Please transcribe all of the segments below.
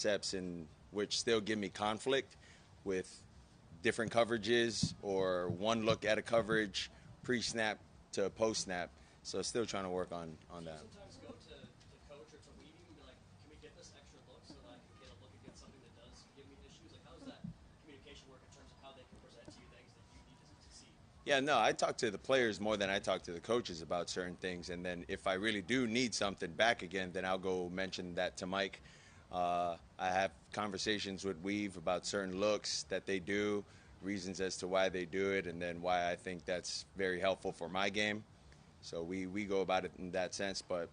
concepts in which still give me conflict with different coverages or one look at a coverage pre-snap to post-snap. So still trying to work on that. Sometimes go to the coach or to leading and be like, can we get this extra look so that I can get a look against something that does give me issues? Like, how does that communication work in terms of how they can present to you things that you need to succeed? Yeah, no, I talk to the players more than I talk to the coaches about certain things. And then if I really do need something back again, then I'll go mention that to Mike. I have conversations with Weave about certain looks that they do, reasons as to why they do it, and then why I think that's very helpful for my game. So we go about it in that sense. But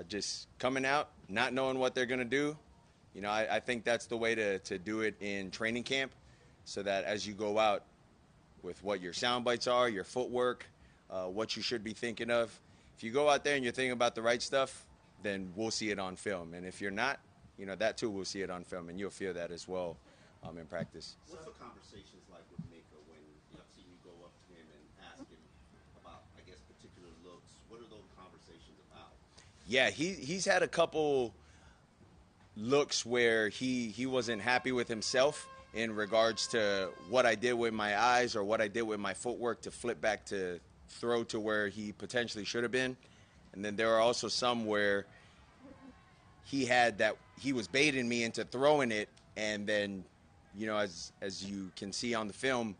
just coming out, not knowing what they're going to do, I think that's the way to do it in training camp, so that as you go out with what your sound bites are, your footwork, what you should be thinking of. If you go out there and you're thinking about the right stuff, then we'll see it on film. And if you're not, that too, we'll see it on film, and you'll feel that as well in practice. What's the conversations like with Mika when I've seen you go up to him and ask him about, I guess, particular looks? What are those conversations about? Yeah, he's had a couple looks where he wasn't happy with himself in regards to what I did with my eyes or what I did with my footwork to flip back to throw to where he potentially should have been. And then there are also some where he was baiting me into throwing it, and then, as you can see on the film,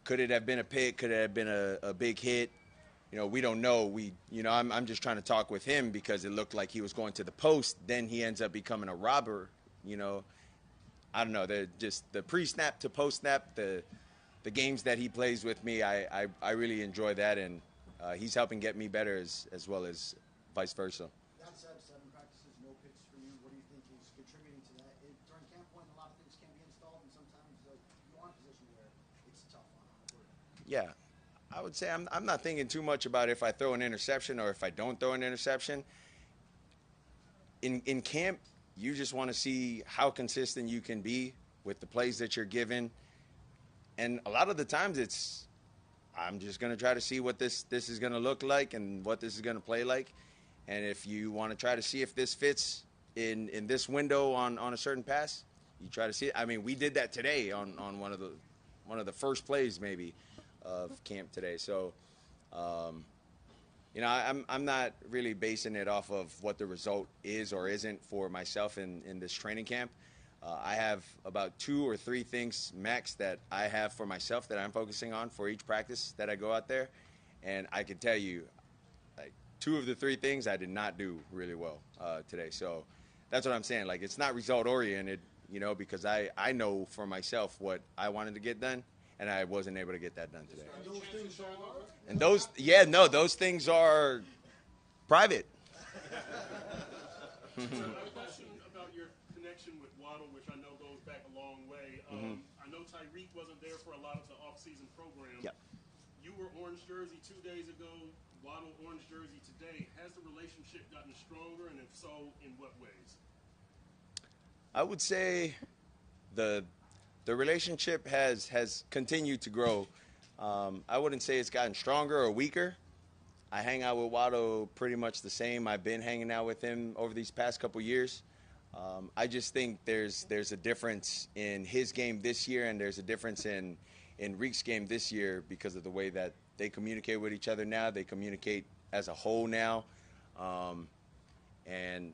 could it have been a pick? Could it have been a big hit? We don't know. I'm just trying to talk with him because it looked like he was going to the post. Then he ends up becoming a robber. I don't know. Just the pre-snap to post-snap, the games that he plays with me, I really enjoy that, and he's helping get me better as well as vice versa. That said, 7 practices, no picks for you. What do you think is contributing to that? During camp when a lot of things can be installed, and sometimes you are in a position where it's tough on the board. Yeah. I would say I'm not thinking too much about if I throw an interception or if I don't throw an interception. In camp, you just want to see how consistent you can be with the plays that you're given. And a lot of the times I'm just going to try to see what this is going to look like and what this is going to play like. And if you want to try to see if this fits in this window on a certain pass, you try to see it. I mean, we did that today on one of the first plays maybe of camp today. So, I'm not really basing it off of what the result is or isn't for myself in this training camp. I have about 2 or 3 things max that I have for myself that I'm focusing on for each practice that I go out there. And I can tell you, like, 2 of the 3 things I did not do really well today. So that's what I'm saying. Like, it's not result-oriented, because I know for myself what I wanted to get done, and I wasn't able to get that done today. And those things are private. Question about your connection with Waddle, which I know goes back a long way. I know Tyreek wasn't there for a lot of the off-season program. Yep. You were orange jersey 2 days ago, Waddle orange jersey today. Has the relationship gotten stronger, and if so, in what ways? I would say the relationship has continued to grow. I wouldn't say it's gotten stronger or weaker. I hang out with Waddle pretty much the same. I've been hanging out with him over these past couple years. I just think there's a difference in his game this year, and there's a difference in Reek's game this year because of the way that they communicate with each other now. They communicate as a whole now. And,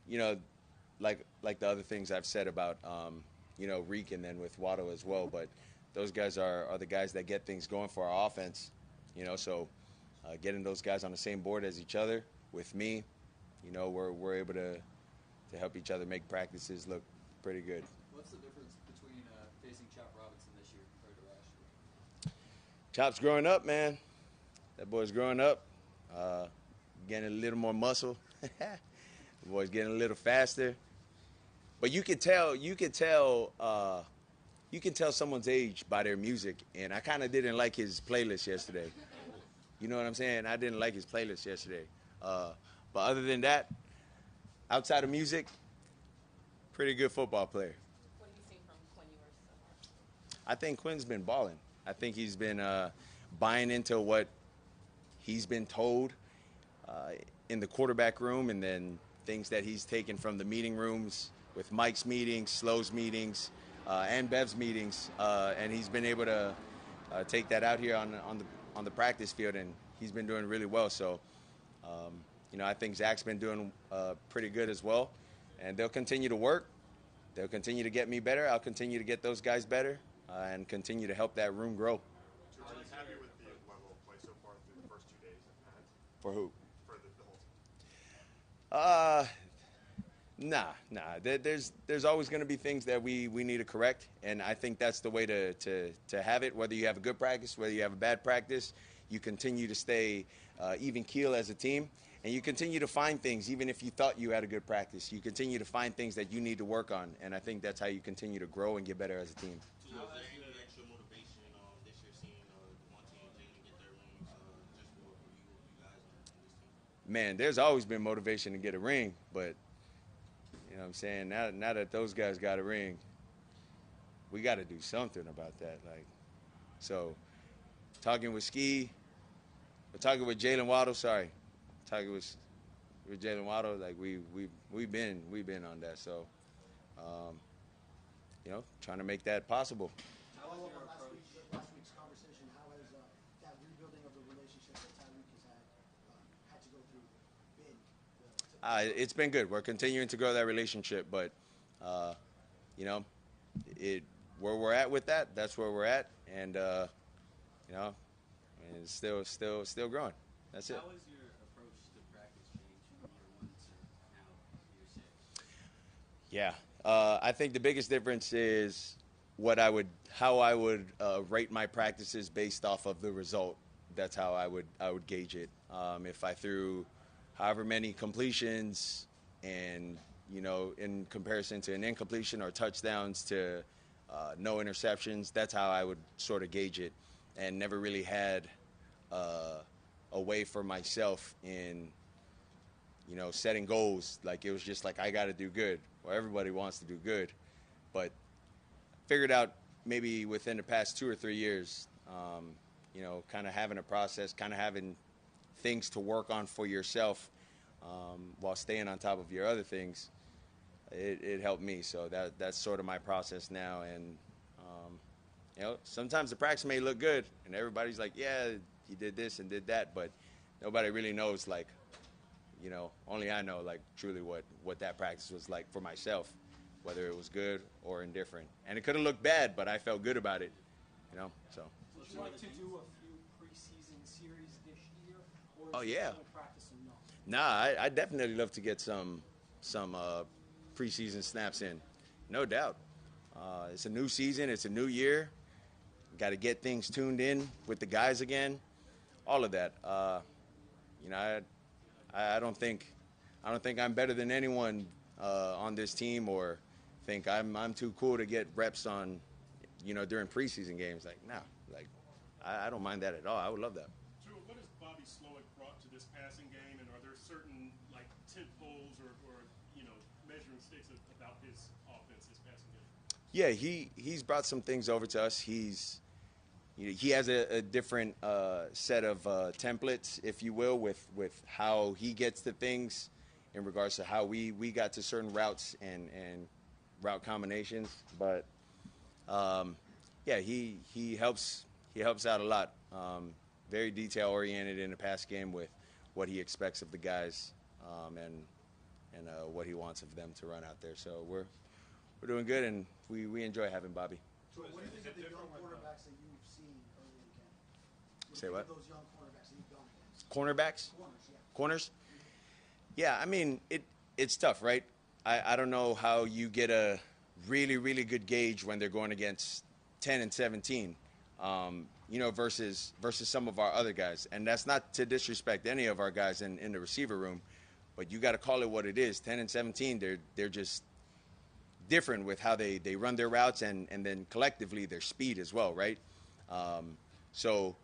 like the other things I've said about Reek and then with Waddle as well. But those guys are the guys that get things going for our offense. So getting those guys on the same board as each other with me, we're able to help each other make practices look pretty good. What's the difference between facing Chop Robinson this year compared to last year? Chop's growing up, man. That boy's growing up, getting a little more muscle. The boy's getting a little faster. But you can tell someone's age by their music, and I kind of didn't like his playlist yesterday. You know what I'm saying? I didn't like his playlist yesterday. But other than that, outside of music, pretty good football player. What have you seen from Quinn Ewers so far? I think Quinn's been balling. I think he's been buying into what he's been told in the quarterback room, and then things that he's taken from the meeting rooms with Mike's meetings, Slow's meetings, and Bev's meetings, and he's been able to take that out here on the practice field, and he's been doing really well. So, I think Zach's been doing pretty good as well, and they'll continue to work. They'll continue to get me better. I'll continue to get those guys better, and continue to help that room grow. Are you happy with the level of play so far through the first 2 days at Pat? For who? For the whole team. Nah. There's always going to be things that we need to correct, and I think that's the way to have it. Whether you have a good practice, whether you have a bad practice, you continue to stay even keel as a team, and you continue to find things. Even if you thought you had a good practice, you continue to find things that you need to work on, and I think that's how you continue to grow and get better as a team. So was there any extra motivation this year seeing Monty and Jalen get their rings just for you guys on this team? Man, there's always been motivation to get a ring, but you know what I'm saying? Now that those guys got a ring, we got to do something about that. So talking with Ski, talking with Jalen Waddle, talking with Jalen Waddle, we've been on that. So, trying to make that possible. Follow up on last week's conversation. How has that rebuilding of the relationship that Tyreek has had to go through been? It's been good. We're continuing to grow that relationship, but where we're at with that, that's where we're at, and it's still growing. That's it. How has your approach to practice changed from year 1 to now year 6? Yeah, I think the biggest difference is how I would rate my practices based off of the result. That's how I would gauge it. If I threw however many completions, and in comparison to an incompletion or touchdowns to no interceptions, that's how I would sort of gauge it, and never really had a way for myself in setting goals. It was just I got to do good. Well, everybody wants to do good, but figured out maybe within the past 2 or 3 years, kind of having a process, kind of having things to work on for yourself while staying on top of your other things, it helped me. So that's sort of my process now. And, sometimes the practice may look good, and everybody's like, yeah, he did this and did that, but nobody really knows, only I know, truly what that practice was like for myself, whether it was good or indifferent. And it could have looked bad, but I felt good about it, so. Would you like to do a few preseason series this year? Or Oh, yeah. Practice enough? I definitely love to get some preseason snaps in, no doubt. It's a new season. It's a new year. Got to get things tuned in with the guys again, all of that. I don't think I'm better than anyone on this team, or think I'm too cool to get reps on, during preseason games. I don't mind that at all. I would love that. Tua, what has Bobby Slowick brought to this passing game, and are there certain tent poles or measuring sticks about his offense, his passing game? Yeah, he's brought some things over to us. He has a different set of templates, if you will, with how he gets to things in regards to how we got to certain routes and route combinations. But he helps out a lot. Very detail oriented in the pass game with what he expects of the guys and what he wants of them to run out there. So we're doing good, and we enjoy having Bobby. What do you think of the young quarterbacks that you've seen early in camp? Say what? Those young quarterbacks that you've gone against. Cornerbacks? Corners, yeah. Corners? Yeah, I mean, it's tough, right? I don't know how you get a really, really good gauge when they're going against 10 and 17, versus some of our other guys. And that's not to disrespect any of our guys in the receiver room, but you got to call it what it is. 10 and 17, they're just different with how they run their routes, and then collectively their speed as well, right? So,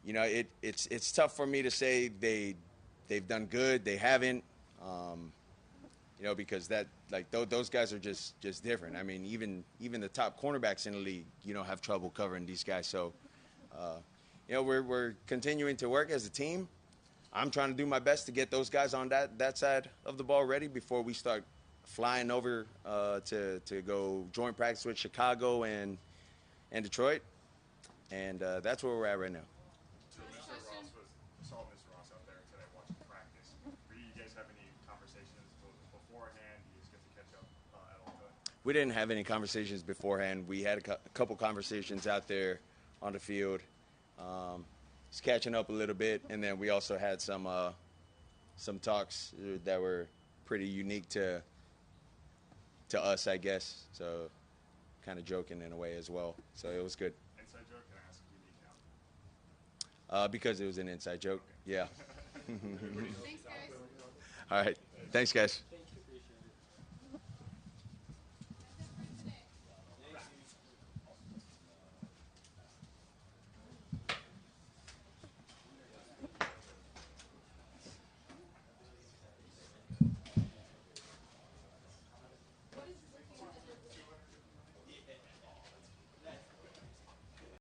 it's tough for me to say they've done good. They haven't, because those guys are just different. I mean, even the top cornerbacks in the league, have trouble covering these guys. So, we're continuing to work as a team. I'm trying to do my best to get those guys on that side of the ball ready before we start flying over to go joint practice with Chicago and Detroit. And that's where we're at right now. So Mr. Ross saw Mr. Ross out there today watching practice. Do you guys have any conversations beforehand? Do you just get to catch up at all today? We didn't have any conversations beforehand. We had a couple conversations out there on the field, just catching up a little bit, and then we also had some talks that were pretty unique to us, I guess. So, kind of joking in a way as well. So it was good. Inside joke? Can I ask unique now? Because it was an inside joke. Yeah. Thanks, guys. All right. Thanks, guys.